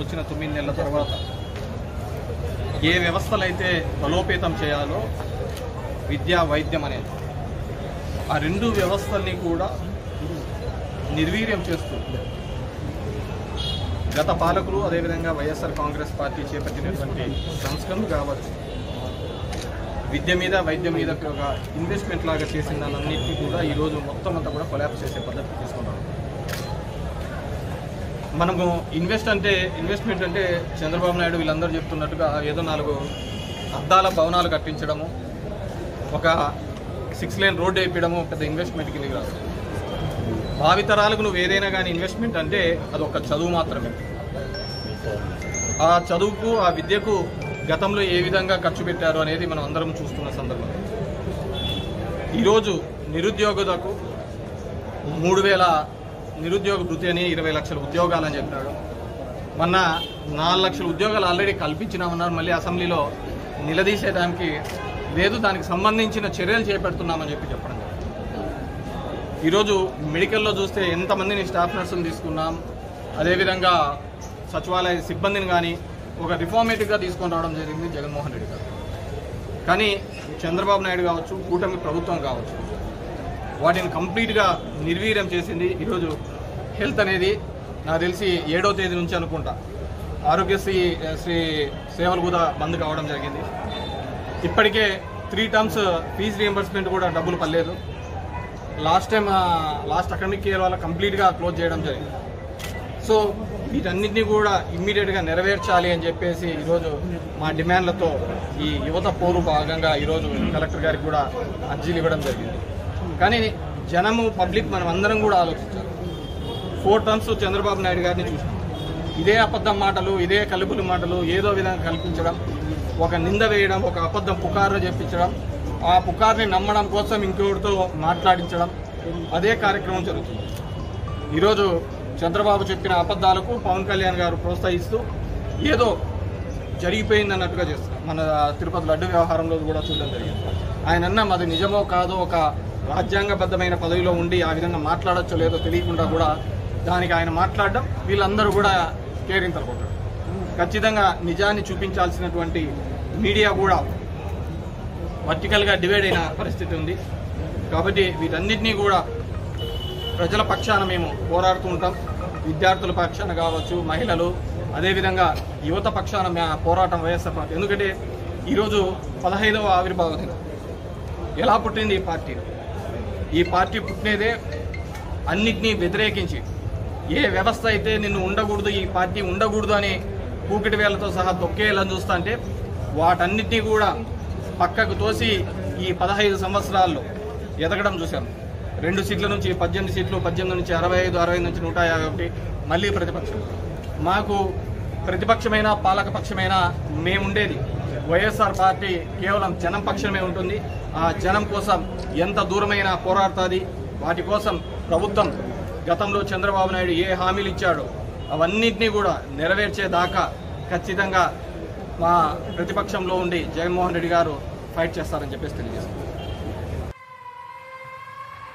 వచ్చిన 9 నెలల తర్వాత ఏ వ్యవస్థలైతే బలోపేతం చేయాలో విద్యా వైద్యం అనేది ఆ రెండు వ్యవస్థల్ని కూడా నిర్వీర్యం చేస్తూ గత పాలకులు అదేవిధంగా వైఎస్ఆర్ కాంగ్రెస్ పార్టీ చేపట్టినటువంటి సంస్కరణలు కావచ్చు, విద్య మీద వైద్యం మీద ఒక ఇన్వెస్ట్మెంట్ లాగా చేసిన దాన్నింటినీ కూడా ఈరోజు మొత్తం అంతా కూడా కొలాప్స్ చేసే పద్ధతి తీసుకున్నాం. మనము ఇన్వెస్ట్మెంట్ అంటే చంద్రబాబు నాయుడు వీళ్ళందరూ చెప్తున్నట్టుగా ఏదో 4 అద్దాల భవనాలు కట్టించడము, ఒక 6 లేన్ రోడ్డు వేయించడము పెద్ద ఇన్వెస్ట్మెంట్ కిందకి రాదు. భావితరాలకు నువ్వు ఏదైనా కానీ ఇన్వెస్ట్మెంట్ అంటే అది ఒక చదువు మాత్రమే. ఆ చదువుకు ఆ విద్యకు గతంలో ఏ విధంగా ఖర్చు పెట్టారు అనేది మనం అందరం చూస్తున్న సందర్భం. ఈరోజు నిరుద్యోగులకు 3000 నిరుద్యోగ భృతి అని 20 లక్షల ఉద్యోగాలని చెప్పినాడు. మొన్న 4 లక్షల ఉద్యోగాలు ఆల్రెడీ కల్పించినామన్నారు. మళ్ళీ అసెంబ్లీలో నిలదీసేదానికి లేదు, దానికి సంబంధించిన చర్యలు చేపడుతున్నామని చెప్పడం. ఈరోజు మెడికల్లో చూస్తే ఎంతమందిని స్టాఫ్ నర్సులు తీసుకున్నాం, అదేవిధంగా సచివాలయ సిబ్బందిని కానీ ఒక రిఫార్మేటివ్గా తీసుకొని రావడం జరిగింది జగన్మోహన్ రెడ్డి గారు. కానీ చంద్రబాబు నాయుడు కావచ్చు, కూటమి ప్రభుత్వం కావచ్చు, వాటిని కంప్లీట్గా నిర్వీర్యం చేసింది. ఈరోజు హెల్త్ అనేది నాకు తెలిసి 7వ తేదీ నుంచి అనుకుంటా ఆరోగ్యశ్రీ సేవలు కూడా బంద్ కావడం జరిగింది. ఇప్పటికే 3 టర్మ్స్ ఫీజు రియంబర్స్మెంట్ కూడా డబ్బులు పడలేదు. లాస్ట్ అకాడమిక్ ఇయర్ వల్ల కంప్లీట్గా క్లోజ్ చేయడం జరిగింది. సో వీటన్నిటినీ కూడా ఇమ్మీడియట్గా నెరవేర్చాలి అని చెప్పేసి ఈరోజు మా డిమాండ్లతో ఈ యువత పోరు భాగంగా ఈరోజు కలెక్టర్ గారికి కూడా అర్జీలు ఇవ్వడం జరిగింది. కానీ జనము పబ్లిక్ మనం అందరం కూడా ఆలోచించాలి. 4 టర్మ్స్ చంద్రబాబు నాయుడు గారిని చూసాం. ఇదే అబద్ధం మాటలు, ఇదే కలుపులు మాటలు ఏదో విధంగా కల్పించడం, ఒక నింద వేయడం, ఒక అబద్ధం పుకారు చెప్పించడం, ఆ పుకార్ని నమ్మడం కోసం ఇంకొకరితో మాట్లాడించడం, అదే కార్యక్రమం జరుగుతుంది. ఈరోజు చంద్రబాబు చెప్పిన అబద్ధాలకు పవన్ కళ్యాణ్ గారు ప్రోత్సహిస్తూ ఏదో జరిగిపోయింది అన్నట్టుగా చేస్తారు. మన తిరుపతి లడ్డు వ్యవహారంలో కూడా చూడడం జరిగింది. ఆయన అన్న అది నిజమో కాదో, ఒక రాజ్యాంగబద్ధమైన పదవిలో ఉండి ఆ విధంగా మాట్లాడచ్చో లేదో తెలియకుండా కూడా దానికి ఆయన మాట్లాడడం వీళ్ళందరూ కూడా కేరింతలుకుంటారు. ఖచ్చితంగా నిజాన్ని చూపించాల్సినటువంటి మీడియా కూడా వర్టికల్గా డివైడ్ అయిన పరిస్థితి ఉంది. కాబట్టి వీటన్నిటినీ కూడా ప్రజల పక్షాన మేము పోరాడుతూ ఉంటాం. విద్యార్థుల పక్షాన కావచ్చు, మహిళలు, అదేవిధంగా యువత పక్షాన పోరాటం వైఎస్ఆర్ పార్టీ. ఎందుకంటే ఈరోజు 15వ ఆవిర్భావ దినం. ఎలా పుట్టింది ఈ పార్టీ? ఈ పార్టీ పుట్టినదే అన్నిటినీ వ్యతిరేకించి, ఏ వ్యవస్థ అయితే నిన్ను ఉండకూడదు, ఈ పార్టీ ఉండకూడదు అని కూకిటి వేళ్లతో సహా తొక్కేయాలని చూస్తా అంటే వాటన్నిటినీ కూడా పక్కకు తోసి ఈ 15 సంవత్సరాల్లో ఎదగడం చూశాం. 2 సీట్ల నుంచి 18 సీట్లు, 18 నుంచి 65, 60 నుంచి 151. మళ్ళీ ప్రతిపక్షం. మాకు ప్రతిపక్షమైన పాలకపక్షమైన మేముండేది వైఎస్ఆర్ పార్టీ కేవలం జనం పక్షమే ఉంటుంది. ఆ జనం కోసం ఎంత దూరమైనా పోరాడుతుంది. వాటి కోసం ప్రభుత్వం గతంలో చంద్రబాబు నాయుడు ఏ హామీలు ఇచ్చాడో అవన్నింటినీ కూడా నెరవేర్చేదాకా ఖచ్చితంగా మా ప్రతిపక్షంలో ఉండి జగన్మోహన్ రెడ్డి గారు ఫైట్ చేస్తారని చెప్పేసి తెలియజేస్తారు.